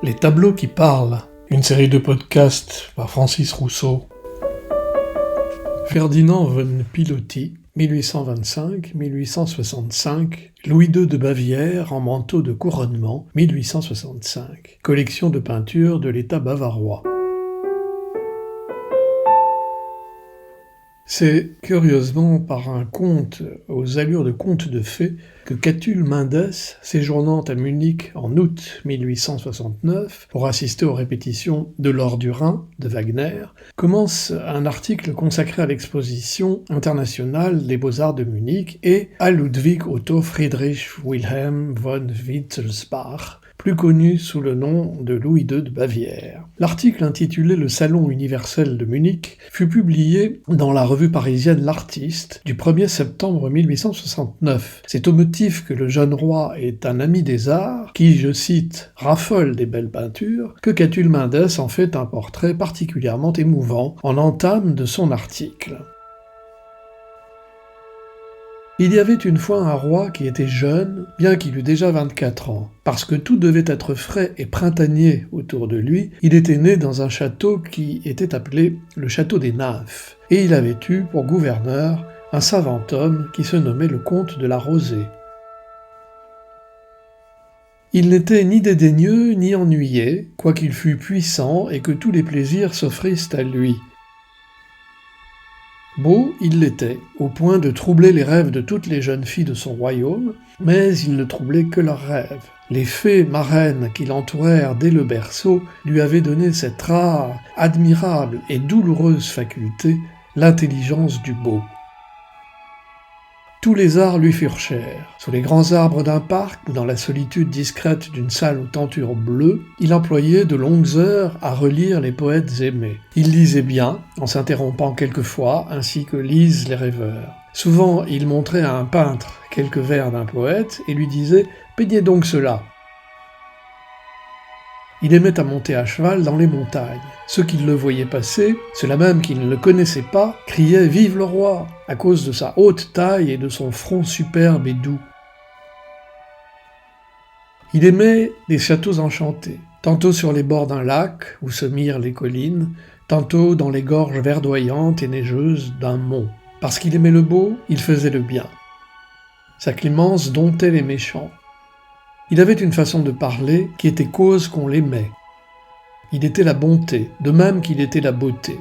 Les tableaux qui parlent, une série de podcasts par Francis Rousseau. Ferdinand von Piloty, 1825-1865, Louis II de Bavière en manteau de couronnement, 1865, collection de peintures de l'État bavarois. C'est curieusement par un conte aux allures de conte de fées que Catulle Mendes, séjournant à Munich en août 1869 pour assister aux répétitions de l'Or du Rhin de Wagner, commence un article consacré à l'exposition internationale des Beaux-Arts de Munich et à Ludwig Otto Friedrich Wilhelm von Wittelsbach, plus connu sous le nom de Louis II de Bavière. L'article intitulé « Le Salon universel de Munich » fut publié dans la revue parisienne L'Artiste du 1er septembre 1869. C'est au motif que le jeune roi est un ami des arts, qui, je cite, « raffole des belles peintures », que Catulle Mendes en fait un portrait particulièrement émouvant en entame de son article. Il y avait une fois un roi qui était jeune, bien qu'il eût déjà 24 ans. Parce que tout devait être frais et printanier autour de lui, il était né dans un château qui était appelé le château des Nymphes, et il avait eu pour gouverneur un savant homme qui se nommait le comte de la Rosée. Il n'était ni dédaigneux ni ennuyé, quoiqu'il fût puissant et que tous les plaisirs s'offrissent à lui. Beau, il l'était, au point de troubler les rêves de toutes les jeunes filles de son royaume, mais il ne troublait que leurs rêves. Les fées marraines qui l'entourèrent dès le berceau lui avaient donné cette rare, admirable et douloureuse faculté, l'intelligence du beau. Tous les arts lui furent chers. Sous les grands arbres d'un parc ou dans la solitude discrète d'une salle aux tentures bleues, il employait de longues heures à relire les poètes aimés. Il lisait bien, en s'interrompant quelquefois, ainsi que lisent les rêveurs. Souvent, il montrait à un peintre quelques vers d'un poète et lui disait « Peignez donc cela ». Il aimait à monter à cheval dans les montagnes. Ceux qui le voyaient passer, ceux-là même qui ne le connaissaient pas, criaient « Vive le roi !» à cause de sa haute taille et de son front superbe et doux. Il aimait les châteaux enchantés, tantôt sur les bords d'un lac où se mirent les collines, tantôt dans les gorges verdoyantes et neigeuses d'un mont. Parce qu'il aimait le beau, il faisait le bien. Sa clémence domptait les méchants. Il avait une façon de parler qui était cause qu'on l'aimait. Il était la bonté, de même qu'il était la beauté.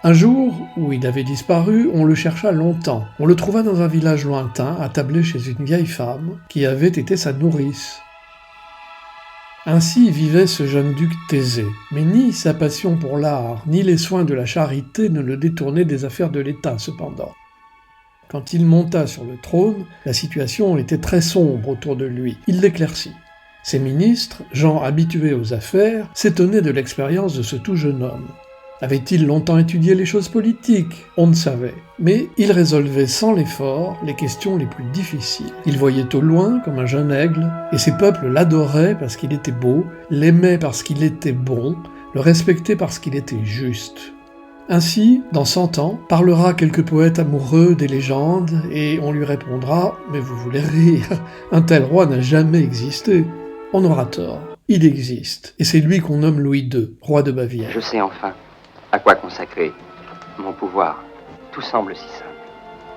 Un jour où il avait disparu, on le chercha longtemps. On le trouva dans un village lointain, attablé chez une vieille femme qui avait été sa nourrice. Ainsi vivait ce jeune duc Thésée, mais ni sa passion pour l'art, ni les soins de la charité ne le détournaient des affaires de l'État, cependant. Quand il monta sur le trône, la situation était très sombre autour de lui. Il l'éclaircit. Ses ministres, gens habitués aux affaires, s'étonnaient de l'expérience de ce tout jeune homme. Avait-il longtemps étudié les choses politiques ? On ne savait. Mais il résolvait sans l'effort les questions les plus difficiles. Il voyait au loin comme un jeune aigle, et ses peuples l'adoraient parce qu'il était beau, l'aimaient parce qu'il était bon, le respectaient parce qu'il était juste. Ainsi, dans 100 ans, parlera quelques poètes amoureux des légendes, et on lui répondra « Mais vous voulez rire, un tel roi n'a jamais existé !» On aura tort, il existe, et c'est lui qu'on nomme Louis II, roi de Bavière. Je sais enfin à quoi consacrer mon pouvoir. Tout semble si simple,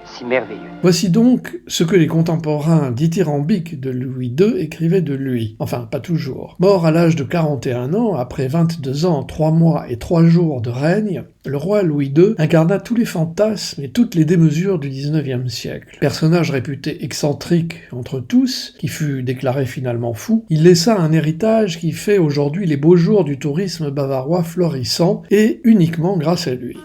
si merveilleux. Voici donc ce que les contemporains dithyrambiques de Louis II écrivaient de lui. Enfin, pas toujours. Mort à l'âge de 41 ans, après 22 ans, 3 mois et 3 jours de règne, le roi Louis II incarna tous les fantasmes et toutes les démesures du XIXe siècle. Personnage réputé excentrique entre tous, qui fut déclaré finalement fou, il laissa un héritage qui fait aujourd'hui les beaux jours du tourisme bavarois florissant, et uniquement grâce à lui.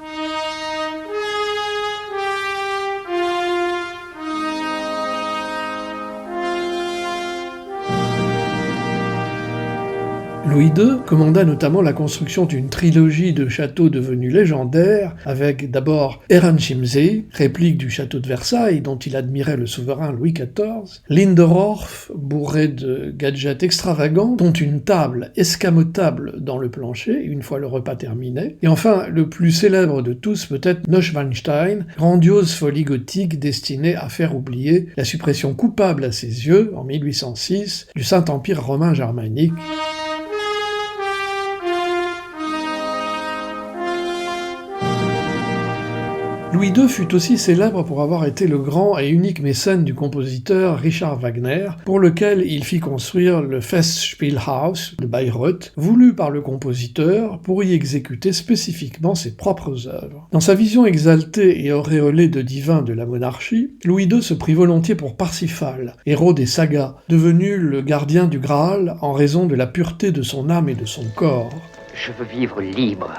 Louis II commanda notamment la construction d'une trilogie de châteaux devenus légendaires, avec d'abord Herrenchiemsee, réplique du château de Versailles dont il admirait le souverain Louis XIV, Linderhof, bourré de gadgets extravagants, dont une table escamotable dans le plancher, une fois le repas terminé, et enfin le plus célèbre de tous peut-être Neuschwanstein, grandiose folie gothique destinée à faire oublier la suppression coupable à ses yeux, en 1806, du Saint-Empire romain germanique, Louis II fut aussi célèbre pour avoir été le grand et unique mécène du compositeur Richard Wagner, pour lequel il fit construire le Festspielhaus de Bayreuth, voulu par le compositeur pour y exécuter spécifiquement ses propres œuvres. Dans sa vision exaltée et auréolée de divin de la monarchie, Louis II se prit volontiers pour Parsifal, héros des sagas, devenu le gardien du Graal en raison de la pureté de son âme et de son corps. Je veux vivre libre.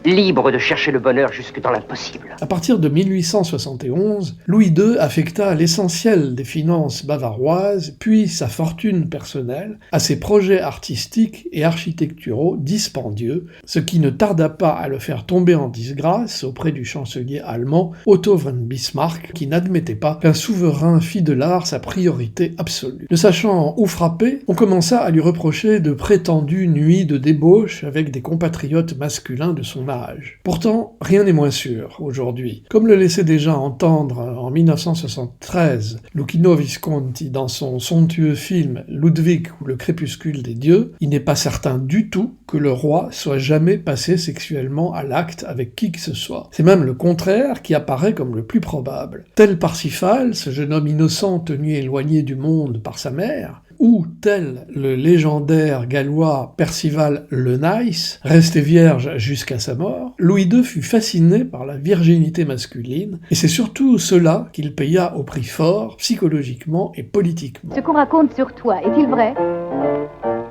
Libre de chercher le bonheur jusque dans l'impossible. À partir de 1871, Louis II affecta l'essentiel des finances bavaroises, puis sa fortune personnelle, à ses projets artistiques et architecturaux dispendieux, ce qui ne tarda pas à le faire tomber en disgrâce auprès du chancelier allemand Otto von Bismarck, qui n'admettait pas qu'un souverain fît de l'art sa priorité absolue. Ne sachant où frapper, on commença à lui reprocher de prétendues nuits de débauche avec des compatriotes masculins de son âge. Pourtant, rien n'est moins sûr aujourd'hui. Comme le laissait déjà entendre en 1973 Luchino Visconti dans son somptueux film Ludwig ou le crépuscule des dieux, il n'est pas certain du tout que le roi soit jamais passé sexuellement à l'acte avec qui que ce soit. C'est même le contraire qui apparaît comme le plus probable. Tel Parsifal, ce jeune homme innocent tenu éloigné du monde par sa mère, ou tel le légendaire gallois Percival le Nice, resté vierge jusqu'à sa mort, Louis II fut fasciné par la virginité masculine, et c'est surtout cela qu'il paya au prix fort, psychologiquement et politiquement. Ce qu'on raconte sur toi, est-il vrai?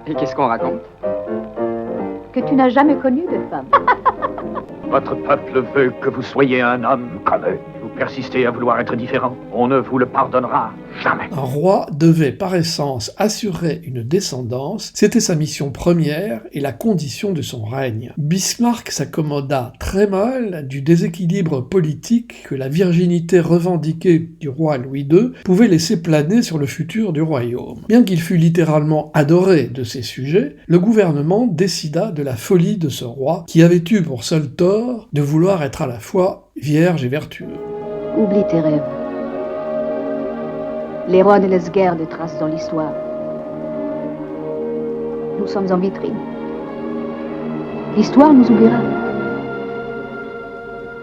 Et qu'est-ce qu'on raconte? Que tu n'as jamais connu de femme. Votre peuple veut que vous soyez un homme comme eux. Vous persistez à vouloir être différent. On ne vous le pardonnera jamais. Un roi devait par essence assurer une descendance, c'était sa mission première et la condition de son règne. Bismarck s'accommoda très mal du déséquilibre politique que la virginité revendiquée du roi Louis II pouvait laisser planer sur le futur du royaume. Bien qu'il fût littéralement adoré de ses sujets, le gouvernement décida de la folie de ce roi qui avait eu pour seul tort de vouloir être à la fois vierge et vertueux. Oublie tes rêves. Les rois ne laissent guère de traces dans l'histoire. Nous sommes en vitrine. L'histoire nous oubliera.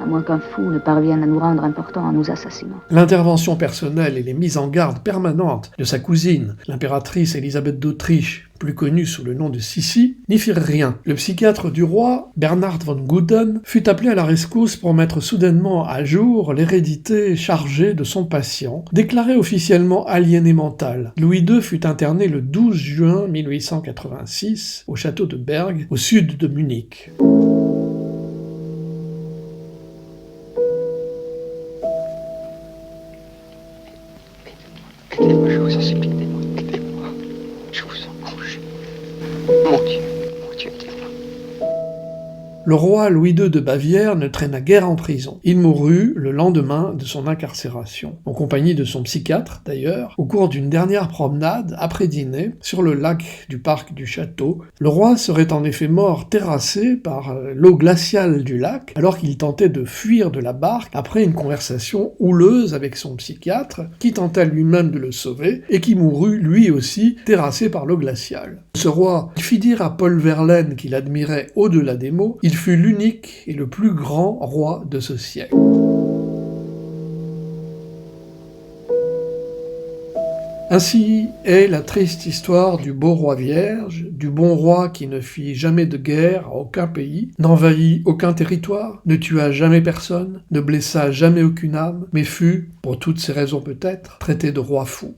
À moins qu'un fou ne parvienne à nous rendre importants en nous assassinant. L'intervention personnelle et les mises en garde permanentes de sa cousine, l'impératrice Élisabeth d'Autriche, plus connue sous le nom de Sissi, n'y firent rien. Le psychiatre du roi, Bernhard von Guden, fut appelé à la rescousse pour mettre soudainement à jour l'hérédité chargée de son patient, déclaré officiellement aliéné mental. Louis II fut interné le 12 juin 1886 au château de Berg, au sud de Munich. Quittez-moi, je vous en supplie, quittez-moi. Je vous en conjure. Mon Dieu, aidez-moi. Le roi Louis II de Bavière ne traîna guère en prison. Il mourut le lendemain de son incarcération, en compagnie de son psychiatre d'ailleurs, au cours d'une dernière promenade après dîner sur le lac du parc du château. Le roi serait en effet mort terrassé par l'eau glaciale du lac alors qu'il tentait de fuir de la barque après une conversation houleuse avec son psychiatre qui tenta lui-même de le sauver et qui mourut lui aussi terrassé par l'eau glaciale. Ce roi fit dire à Paul Verlaine qu'il admirait au-delà des mots, il fut l'unique et le plus grand roi de ce siècle. Ainsi est la triste histoire du beau roi vierge, du bon roi qui ne fit jamais de guerre à aucun pays, n'envahit aucun territoire, ne tua jamais personne, ne blessa jamais aucune âme, mais fut, pour toutes ces raisons peut-être, traité de roi fou.